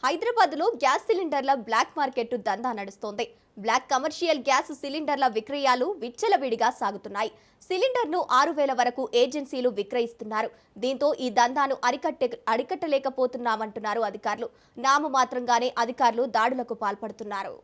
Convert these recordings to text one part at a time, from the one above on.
హైదరాబాద్లో gas సిలిండర్ల black market దందా నడుస్తోంది. బ్లాక్ కమర్షియల్ గ్యాస్ సిలిండర్ల విక్రయాలు విచ్చలవిడిగా సాగుతున్నాయి. సిలిండర్ను 6,000 వరకు ఏజెన్సీలు విక్రయిస్తున్నారు. దీంతో ఈ దందాను అరికట్టలేకపోతున్నామంటున్నారు అధికారులు. నామమాత్రంగానే అధికారులు దాడులకు పాల్పడుతున్నారు.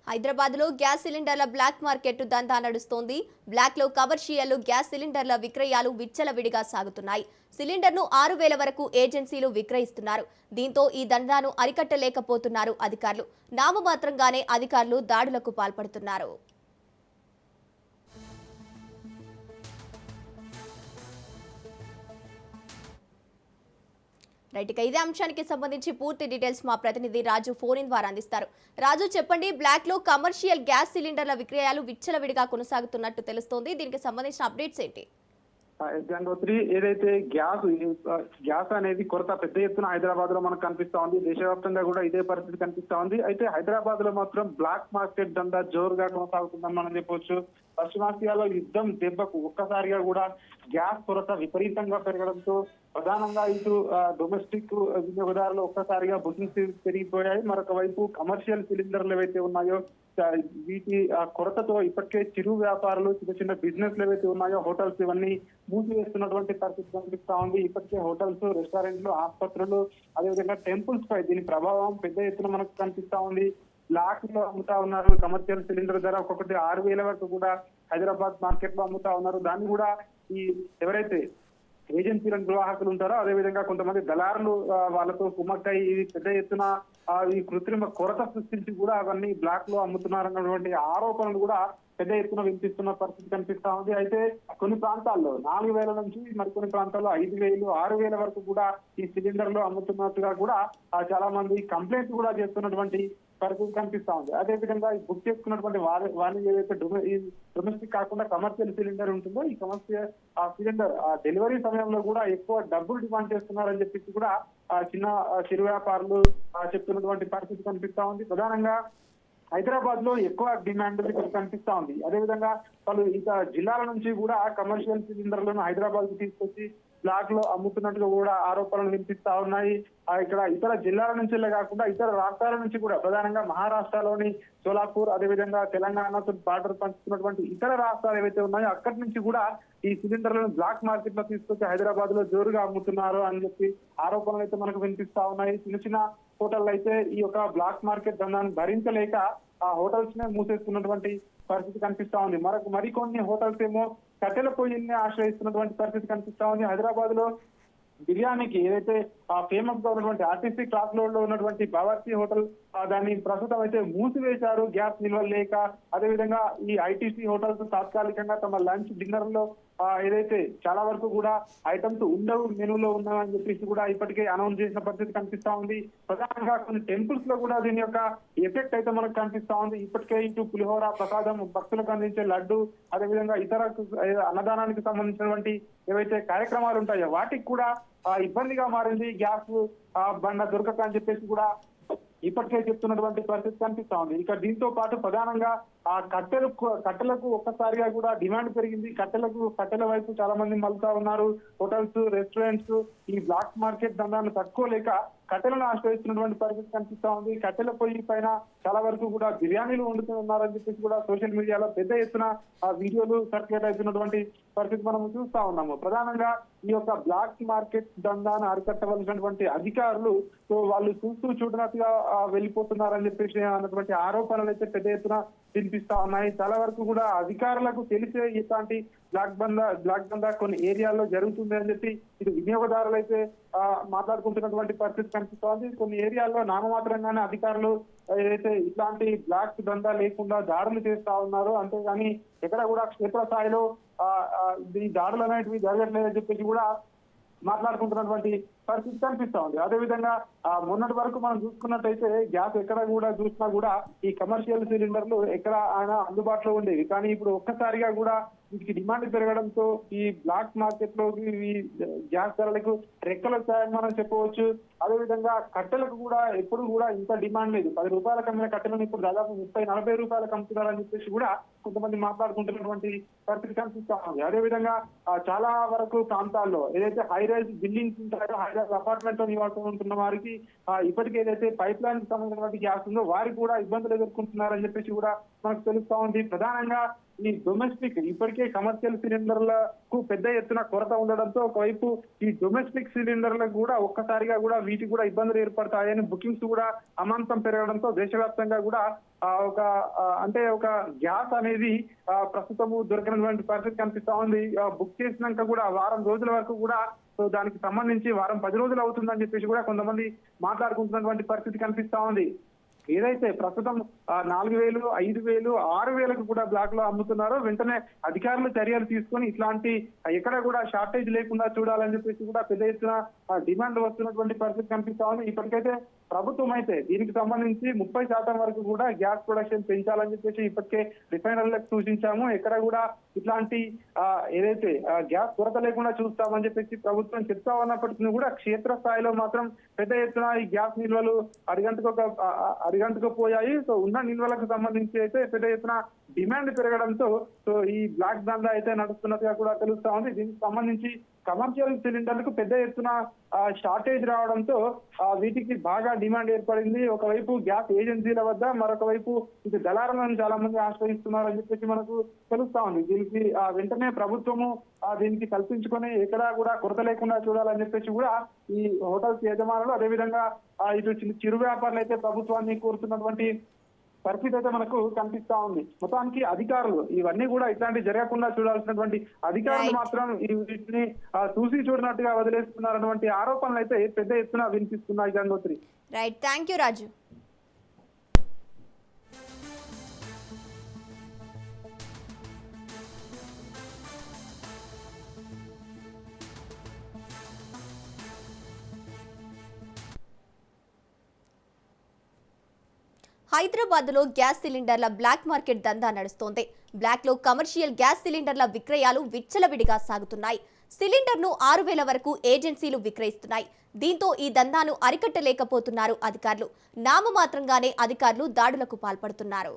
హైదరాబాద్లో గ్యాస్ సిలిండర్ల బ్లాక్ మార్కెట్ దందా నడుస్తోంది. బ్లాక్లో కమర్షియల్ గ్యాస్ సిలిండర్ల విక్రయాలు విచ్చలవిడిగా సాగుతున్నాయి. సిలిండర్ను 6,000 వరకు ఏజెన్సీలు విక్రయిస్తున్నారు. దీంతో ఈ దందాను అరికట్టలేకపోతున్నారు అధికారులు. నామమాత్రంగానే అధికారులు దాడులకు పాల్పడుతున్నారు. రైట్, ఇక ఇదే అంశానికి సంబంధించి పూర్తి డీటెయిల్స్ మా ప్రతినిధి రాజు ఫోన్ ఇన్ ద్వారా అందిస్తారు. రాజు, చెప్పండి, బ్లాక్ లో కమర్షియల్ గ్యాస్ సిలిండర్ల విక్రయాలు విచ్చలవిడిగా కొనసాగుతున్నట్టు తెలుస్తోంది. దీనికి సంబంధించిన అప్డేట్స్ ఏంటి? గంగోత్రి, ఏదైతే గ్యాస్ అనేది కొరత పెద్ద ఎత్తున హైదరాబాద్ లో మనకు కనిపిస్తా ఉంది. దేశవ్యాప్తంగా కూడా ఇదే పరిస్థితి కనిపిస్తా ఉంది. అయితే హైదరాబాద్ లో మాత్రం బ్లాక్ మార్కెట్ దందా జోరుగా కొనసాగుతుందని మనం చెప్పొచ్చు. పశ్చిమాసియాలో యుద్ధం దెబ్బకు ఒక్కసారిగా కూడా గ్యాస్ కొరత విపరీతంగా పెరగడంతో ప్రధానంగా ఇటు డొమెస్టిక్ వినియోగదారులు ఒక్కసారిగా బుకింగ్స్ పెరిగిపోయాయి. మరొక వైపు కమర్షియల్ సిలిండర్లు ఏవైతే ఉన్నాయో వీటి కొరతతో ఇప్పటికే చిరు వ్యాపారులు, చిన్న చిన్న బిజినెస్లు ఏవైతే ఉన్నాయో హోటల్స్ ఇవన్నీ మూసివేస్తున్నటువంటి పరిస్థితి కనిపిస్తా ఉంది. ఇప్పటికే హోటల్స్, రెస్టారెంట్లు, ఆసుపత్రులు, అదేవిధంగా టెంపుల్స్ పై దీని ప్రభావం పెద్ద ఎత్తున మనకు కనిపిస్తా ఉంది. బ్లాక్ లో అమ్ముతా ఉన్నారు. కమర్షియల్ సిలిండర్ ధర ఒక్కొక్కటి 6,000 వరకు కూడా హైదరాబాద్ మార్కెట్ లో అమ్ముతా ఉన్నారు. దాన్ని కూడా ఈ ఎవరైతే ఏజెన్సీల నిర్వాహకులు ఉంటారో, అదేవిధంగా కొంతమంది దళారులు వాళ్ళతో కుమ్మక్కై ఇది పెద్ద ఎత్తున ఈ కృత్రిమ కొరత సృష్టించి కూడా అవన్నీ బ్లాక్ లో అమ్ముతున్నారన్నటువంటి ఆరోపణలు కూడా పెద్ద ఎత్తున వినిపిస్తున్న పరిస్థితి కనిపిస్తా ఉంది. అయితే కొన్ని ప్రాంతాల్లో 4,000 నుంచి మరికొన్ని ప్రాంతాల్లో 5,000, 6,000 వరకు కూడా ఈ సిలిండర్లు అమ్ముతున్నట్టుగా కూడా చాలా మంది కంప్లైంట్స్ కూడా చేస్తున్నటువంటి పరిస్థితి కనిపిస్తా ఉంది. అదేవిధంగా బుక్ చేసుకున్నటువంటి వాణి ఏదైతే డొమెస్టిక్ కాకుండా కమర్షియల్ సిలిండర్ ఉంటుందో, ఈ కమర్షియల్ సిలిండర్ డెలివరీ సమయంలో కూడా ఎక్కువ డబ్బులు డిమాండ్ చేస్తున్నారని చెప్పేసి కూడా చిన్న చిరు వ్యాపారులు చెప్తున్నటువంటి పరిస్థితి కనిపిస్తా ఉంది. ప్రధానంగా హైదరాబాద్ లో ఎక్కువ డిమాండ్ కనిపిస్తా ఉంది. అదేవిధంగా వాళ్ళు ఇక జిల్లాల నుంచి కూడా కమర్షియల్ సిలిండర్లను హైదరాబాద్ కు తీసుకొచ్చి బ్లాక్ లో అమ్ముతున్నట్టుగా కూడా ఆరోపణలు వినిపిస్తా ఉన్నాయి. ఇక్కడ ఇతర జిల్లాల నుంచి కాకుండా ఇతర రాష్ట్రాల నుంచి కూడా, ప్రధానంగా మహారాష్ట్రలోని సోలాపూర్, అదేవిధంగా తెలంగాణతో బార్డర్ పంచుతున్నటువంటి ఇతర రాష్ట్రాలు ఏవైతే ఉన్నాయో అక్కడి నుంచి కూడా ఈ సిలిండర్లను బ్లాక్ మార్కెట్ లో తీసుకొచ్చి హైదరాబాద్ లో జోరుగా అమ్ముతున్నారు అని చెప్పి ఆరోపణలు అయితే మనకు వినిపిస్తా ఉన్నాయి. చిన్న చిన్న హోటల్ అయితే ఈ యొక్క బ్లాక్ మార్కెట్ దందాన్ని భరించలేక ఆ హోటల్స్ నే మూసేస్తున్నటువంటి పరిస్థితి కనిపిస్తా ఉంది. మరికొన్ని హోటల్స్ ఏమో కట్టెల పొయ్యిని ఆశ్రయిస్తున్నటువంటి పరిస్థితి కనిపిస్తా ఉంది. హైదరాబాద్ లో బిర్యానీకి ఏదైతే ఫేమస్ గా ఉన్నటువంటి ఆర్టీసీ క్లాస్ రోడ్ లో ఉన్నటువంటి బావర్చి హోటల్ దాన్ని ప్రస్తుతం అయితే మూసివేశారు గ్యాస్ నిల్వలు లేక. అదేవిధంగా ఈ ఐటీసీ హోటల్స్ తాత్కాలికంగా తమ లంచ్, డిన్నర్ లో ఏదైతే చాలా వరకు కూడా ఐటమ్స్ ఉండవు, మెనూలో ఉన్నాయని చెప్పేసి కూడా ఇప్పటికే అనౌన్స్ చేసిన పరిస్థితి కనిపిస్తా ఉంది. ప్రధానంగా కొన్ని టెంపుల్స్ లో కూడా దీని యొక్క ఎఫెక్ట్ అయితే మనకు కనిపిస్తా ఉంది. ఇప్పటికే ఇటు పులిహోర ప్రసాదం, భక్తులకు అందించే లడ్డు, అదేవిధంగా ఇతర అన్నదానానికి సంబంధించినటువంటి ఏవైతే కార్యక్రమాలు ఉంటాయో వాటికి కూడా ఇబ్బందిగా మారింది. గ్యాస్ బండ దొరకక అని చెప్పేసి కూడా ఇప్పటికే చెప్తున్నటువంటి పరిస్థితి కనిపిస్తా ఉంది. ఇక దీంతో పాటు ప్రధానంగా ఆ కట్టెలకు ఒక్కసారిగా కూడా డిమాండ్ పెరిగింది. కట్టెల వైపు చాలా మంది మలుతా ఉన్నారు. హోటల్స్, రెస్టారెంట్స్ ఈ బ్లాక్ మార్కెట్ దందాన్ని తట్టుకోలేక కట్టెలను ఆశ్రయిస్తున్నటువంటి పరిస్థితి కనిపిస్తా ఉంది. కట్టెల పొయ్యి పైన చాలా వరకు కూడా బిర్యానీలు వండుతున్నారని చెప్పేసి కూడా సోషల్ మీడియాలో పెద్ద ఎత్తున వీడియోలు సర్క్యులేట్ అవుతున్నటువంటి పరిస్థితి మనం చూస్తా ఉన్నాము. ప్రధానంగా ఈ యొక్క బ్లాక్ మార్కెట్ దందాన్ని అరికట్టవలసినటువంటి అధికారులు వాళ్ళు చూస్తూ చూడనట్టుగా వెళ్ళిపోతున్నారని చెప్పేసి అన్నటువంటి ఆరోపణలు అయితే పెద్ద ఎత్తున వినిపిస్తా ఉన్నాయి. చాలా వరకు కూడా అధికారులకు తెలిసే ఇట్లాంటి బ్లాక్ దందా కొన్ని ఏరియాల్లో జరుగుతుంది అని చెప్పి ఇది వినియోగదారులు అయితే మాట్లాడుకుంటున్నటువంటి పరిస్థితి కనిపిస్తోంది. కొన్ని ఏరియాల్లో నామమాత్రంగానే అధికారులు ఏదైతే ఇట్లాంటి బ్లాక్ దందా లేకుండా దాడులు చేస్తా ఉన్నారు. అంతేగాని ఎక్కడ కూడా క్షేత్రస్థాయిలో ఈ దాడులు అనేటివి జరగట్లేదని చెప్పేసి కూడా మాట్లాడుకుంటున్నటువంటి పరిస్థితి కనిపిస్తా ఉంది. అదేవిధంగా మొన్నటి వరకు మనం చూసుకున్నట్టయితే గ్యాస్ ఎక్కడ కూడా చూసినా కూడా ఈ కమర్షియల్ సిలిండర్లు ఎక్కడ ఆయన అందుబాటులో ఉండేవి. కానీ ఇప్పుడు ఒక్కసారిగా కూడా వీటికి డిమాండ్ పెరగడంతో ఈ బ్లాక్ మార్కెట్ లోకి ఈ గ్యాస్ ధరలకు రెక్కలు వచ్చాయని మనం చెప్పవచ్చు. అదేవిధంగా కట్టెలకు కూడా ఎప్పుడు కూడా ఇంత డిమాండ్ లేదు. 10 రూపాయలకు అమ్మిన కట్టెలను ఇప్పుడు దాదాపు 30-40 రూపాయలకు అమ్ముతున్నారని చెప్పేసి కూడా కొంతమంది మాట్లాడుకుంటున్నటువంటి పరిస్థితి కనిపిస్తా ఉంది. అదేవిధంగా చాలా వరకు ప్రాంతాల్లో ఏదైతే హై రైజ్ బిల్డింగ్స్ ఉంటాయో, హై రైజ్ అపార్ట్మెంట్ లో నివాసం ఉంటున్న వారికి ఇప్పటికే ఏదైతే పైప్ లైన్ కి సంబంధించినటువంటి గ్యాస్ ఉందో వారికి కూడా ఇబ్బందులు ఎదుర్కొంటున్నారని చెప్పేసి కూడా మనకు తెలుస్తా ఉంది. ప్రధానంగా ఈ డొమెస్టిక్ ఇప్పటికే కమర్షియల్ సిలిండర్లకు పెద్ద ఎత్తున కొరత ఉండడంతో ఒకవైపు ఈ డొమెస్టిక్ సిలిండర్లకు కూడా ఒక్కసారిగా కూడా వీటికి కూడా ఇబ్బందులు ఏర్పడతాయని బుకింగ్స్ కూడా అమాంతం పెరగడంతో దేశవ్యాప్తంగా కూడా ఒక గ్యాస్ అనేది ప్రస్తుతము దొరికినటువంటి పరిస్థితి కనిపిస్తా ఉంది. బుక్ చేసినాక కూడా వారం రోజుల వరకు కూడా సో దానికి సంబంధించి వారం 10 రోజులు అవుతుందని చెప్పేసి కూడా కొంతమంది మాట్లాడుకుంటున్నటువంటి పరిస్థితి కనిపిస్తా ఉంది. ఏదైతే ప్రస్తుతం 4,000, 5,000, 6,000కు కూడా బ్లాక్ లో అమ్ముతున్నారో వెంటనే అధికారులు చర్యలు తీసుకొని ఇట్లాంటి ఎక్కడ కూడా షార్టేజ్ లేకుండా చూడాలని చెప్పేసి కూడా పెద్ద ఎత్తున డిమాండ్ వస్తున్నటువంటి పరిస్థితి కనిపిస్తా ఉంది. ఇప్పటికైతే ప్రభుత్వం అయితే దీనికి సంబంధించి 30% వరకు కూడా గ్యాస్ ప్రొడక్షన్ పెంచాలని చెప్పేసి ఇప్పటికే రిఫైనర్లకు సూచించాము. ఎక్కడ కూడా ఇట్లాంటి ఏదైతే గ్యాస్ కొరత లేకుండా చూస్తామని చెప్పేసి ప్రభుత్వం చెప్తా ఉన్నప్పటికీ కూడా క్షేత్రస్థాయిలో మాత్రం పెద్ద ఎత్తున ఈ గ్యాస్ నిల్వలు అరిగంటుకుపోయాయి. సో ఉన్న నిల్వలకు సంబంధించి అయితే పెద్ద ఎత్తున డిమాండ్ పెరగడంతో సో ఈ బ్లాక్ దందా అయితే నడుస్తున్నట్టుగా కూడా తెలుస్తా ఉంది. దీనికి సంబంధించి కమర్షియల్ సిలిండర్లకు పెద్ద ఎత్తున షార్టేజ్ రావడంతో వీటికి బాగా డిమాండ్ ఏర్పడింది. ఒకవైపు గ్యాస్ ఏజెన్సీల వద్ద, మరొక వైపు ఇది దళారులను చాలా మంది ఆశ్రయిస్తున్నారు అని చెప్పేసి మనకు తెలుస్తా ఉంది. దీనికి వెంటనే ప్రభుత్వము దీనికి కల్పించుకొని ఎక్కడా కూడా కొరత లేకుండా చూడాలని చెప్పేసి కూడా ఈ హోటల్స్ యజమానులు, అదేవిధంగా ఇటు చిరు వ్యాపారులు అయితే ప్రభుత్వాన్ని కోరుతున్నటువంటి పరిస్థితి అయితే మనకు కనిపిస్తా ఉంది. మొత్తానికి అధికారులు ఇవన్నీ కూడా ఇట్లాంటి జరగకుండా చూడాల్సినటువంటి అధికారులు మాత్రం వీటిని చూసి చూడనట్టుగా వదిలేస్తున్నారన్నటువంటి ఆరోపణలు అయితే పెద్ద ఎత్తున వినిపిస్తున్నాయి. గంగోత్రి. రైట్, థ్యాంక్ యూ రాజు. హైదరాబాద్ లో గ్యాస్ సిలిండర్ల బ్లాక్ మార్కెట్ దందా నడుస్తోంది. బ్లాక్ లో కమర్షియల్ గ్యాస్ సిలిండర్ల విక్రయాలు విచ్చలవిడిగా సాగుతున్నాయి. సిలిండర్ను 6,000 వరకు ఏజెన్సీలు విక్రయిస్తున్నాయి. దీంతో ఈ దందాను అరికట్టలేకపోతున్నారు అధికారులు. నామమాత్రంగానే అధికారులు దాడులకు పాల్పడుతున్నారు.